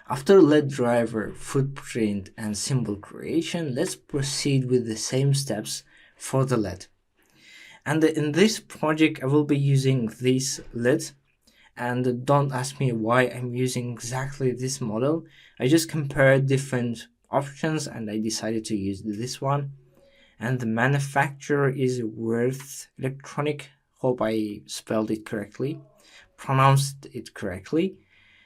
After LED driver, footprint, and symbol creation, let's proceed with the same steps for the LED. And in this project, I will be using this LED. And don't ask me why I'm using exactly this model. I just compared different options and I decided to use this one. And the manufacturer is Worth Electronic. Hope I spelled it correctly, pronounced it correctly.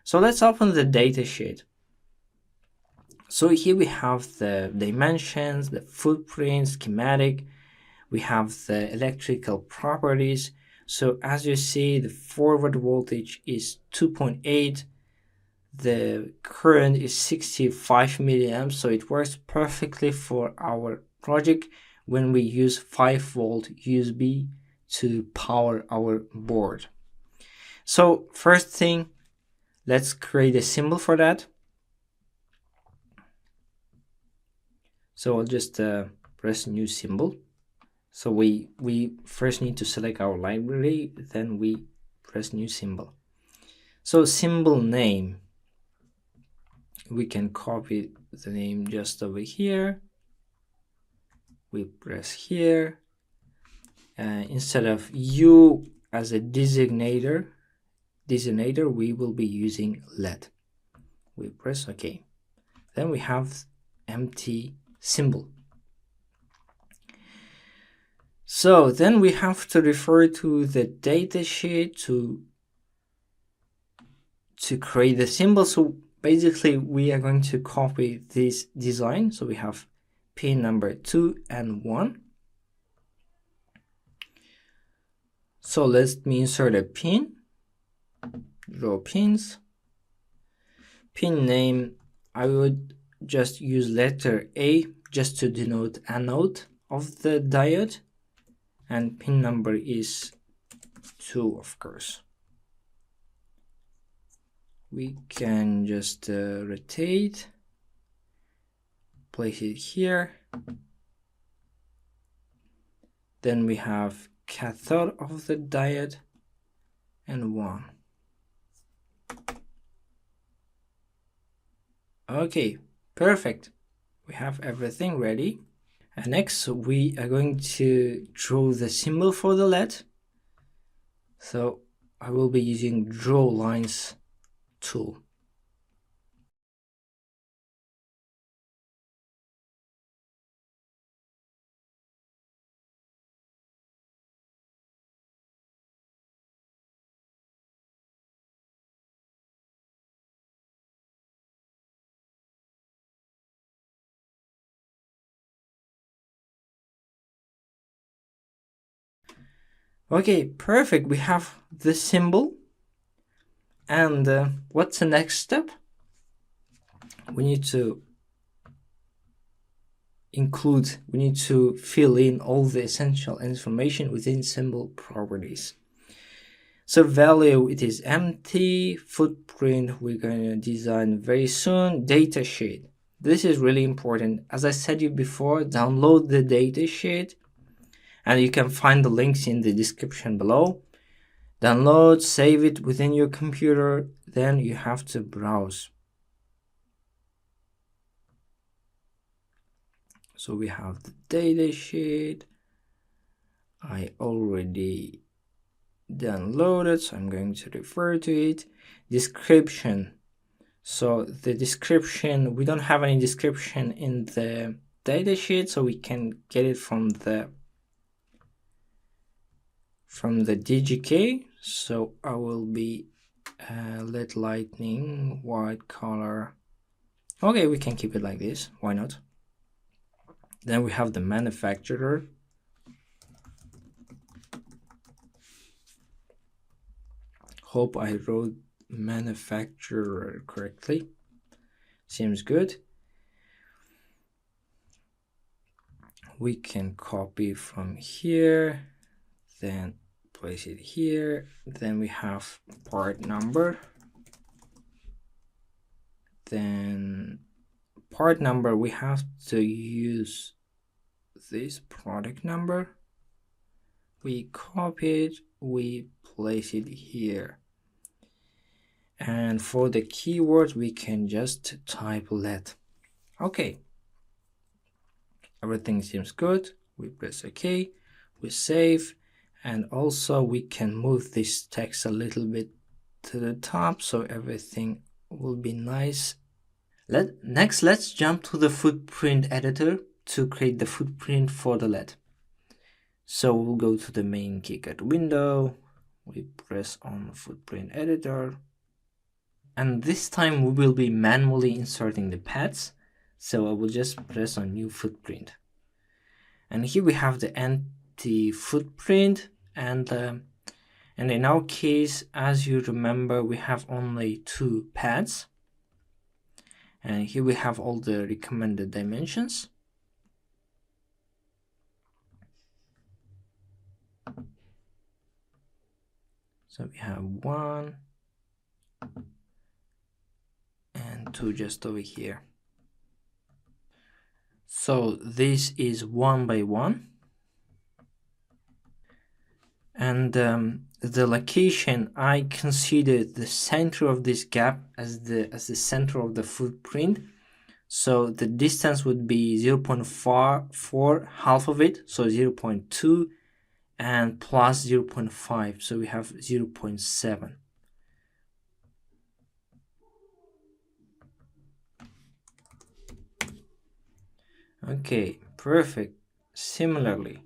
So let's open the datasheet. So here we have the dimensions, the footprint, schematic. We have the electrical properties. So as you see, the forward voltage is 2.8. The current is 65 milliamps. So it works perfectly for our project when we use 5-volt USB to power our board. So first thing, let's create a symbol for that. So I'll just press new symbol. So we first need to select our library, then we press new symbol. So symbol name, we can copy the name just over here. We press here. Instead of U as a designator, we will be using LED. We press OK. Then we have empty symbol. So then we have to refer to the datasheet to create the symbol. So basically we are going to copy this design. So we have pin number 2 and 1. So let me insert a pin, draw pins. Pin name, I would just use letter A just to denote anode of the diode. And pin number is 2, of course. We can just rotate, place it here. Then we have cathode of the diode and 1. Okay, perfect. We have everything ready. And next we are going to draw the symbol for the LED. So I will be using draw lines tool. Okay, perfect. We have the symbol. And what's the next step? We need to fill in all the essential information within symbol properties. So value, it is empty. Footprint, we're going to design very soon. Datasheet, this is really important. As I said you before, download the datasheet and you can find the links in the description below. Download, save it within your computer, then you have to browse. So we have the datasheet. I already downloaded, so I'm going to refer to it. Description. So the description, we don't have any description in the datasheet, so we can get it from the DGK. So I will be LED lightning, white color. Okay, we can keep it like this. Why not? Then we have the manufacturer. Hope I wrote manufacturer correctly. Seems good. We can copy from here, then place it here. Then we have part number. Then part number, we have to use this product number. We copy it, we place it here. And for the keyword, we can just type LED. Okay, everything seems good. We press OK, we save, and also we can move this text a little bit to the top so everything will be nice. Next, let's jump to the footprint editor to create the footprint for the LED. So we'll go to the main Kicad window, we press on footprint editor, and this time we will be manually inserting the paths. So I will just press on new footprint. And here we have the empty footprint, and in our case, as you remember, we have only 2 paths. And here we have all the recommended dimensions. So we have 1 and 2 just over here. So this is 1 by 1. And the location, I consider the center of this gap as the center of the footprint. So the distance would be 0.4, half of it, so 0.2, and plus 0.5, so we have 0.7. Okay, perfect. Similarly,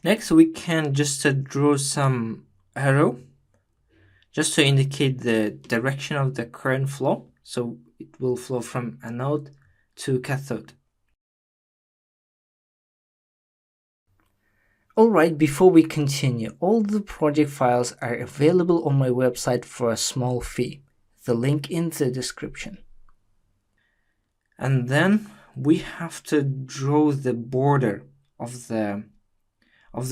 next we can just draw some arrow just to indicate the direction of the current flow. So it will flow from anode to cathode. Alright, before we continue, all the project files are available on my website for a small fee. The link in the description. And then we have to draw the border of the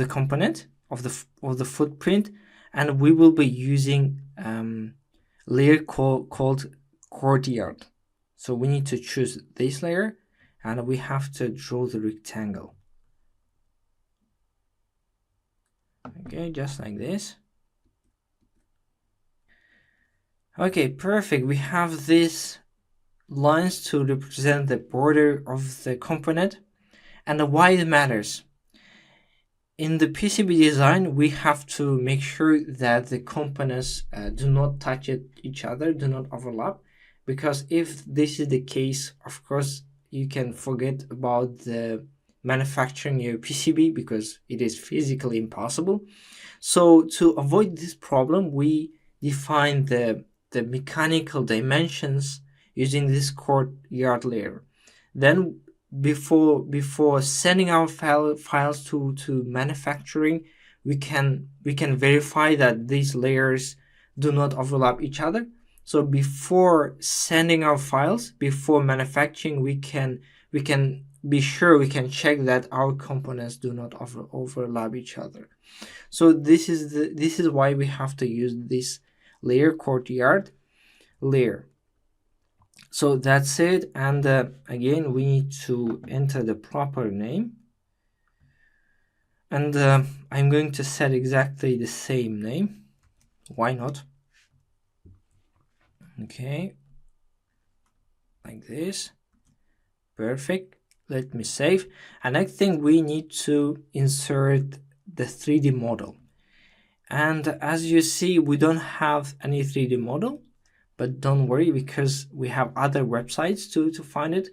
component of the footprint, and we will be using layer called courtyard. So we need to choose this layer, and we have to draw the rectangle. Okay, just like this. Okay, perfect. We have these lines to represent the border of the component, and why it matters. In the PCB design, we have to make sure that the components do not touch each other, do not overlap, because if this is the case, of course, you can forget about the manufacturing your PCB because it is physically impossible. So to avoid this problem, we define the mechanical dimensions using this courtyard layer. Then before sending our files to manufacturing, we can verify that these layers do not overlap each other. So before sending our files, before manufacturing, we can be sure, we can check that our components do not overlap each other. So this is why we have to use this layer, courtyard layer. So that's it, and again we need to enter the proper name, and I'm going to set exactly the same name. Why not? Okay, like this. Perfect. Let me save. And I think we need to insert the 3D model. And as you see, we don't have any 3D model, but don't worry because we have other websites to find it.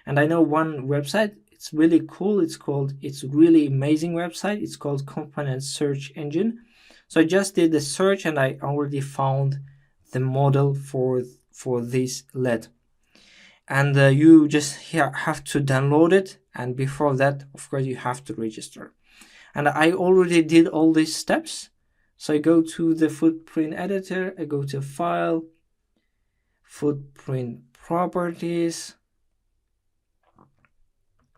And I know one website, it's really cool. It's really amazing website. It's called Component Search Engine. So I just did the search and I already found the model for this LED. And you just have to download it. And before that, of course, you have to register. And I already did all these steps. So I go to the footprint editor, I go to File, Footprint Properties,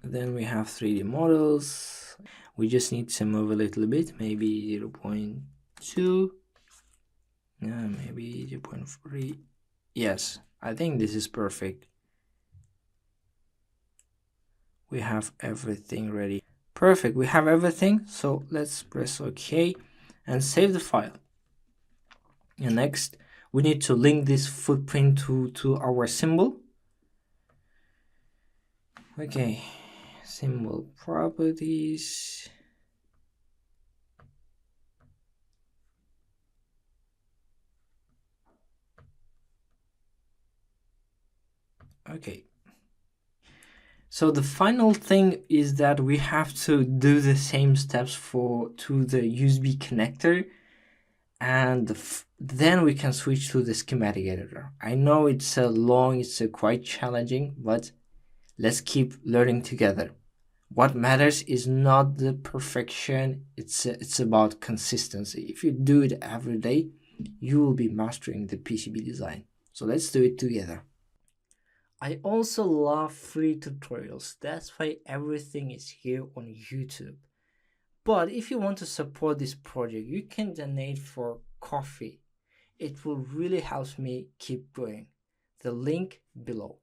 then we have 3D models. We just need to move a little bit, maybe 0.2, maybe 0.3. Yes, I think this is perfect. We have everything ready. Perfect, we have everything. So let's press OK and save the file. And next, we need to link this footprint to our symbol. Okay, symbol properties. Okay. So the final thing is that we have to do the same steps to the USB connector, and then we can switch to the schematic editor. I know it's quite challenging, but let's keep learning together. What matters is not the perfection, it's about consistency. If you do it every day, you will be mastering the PCB design. So let's do it together. I also love free tutorials. That's why everything is here on YouTube. But if you want to support this project, you can donate for coffee. It will really help me keep going. The link below.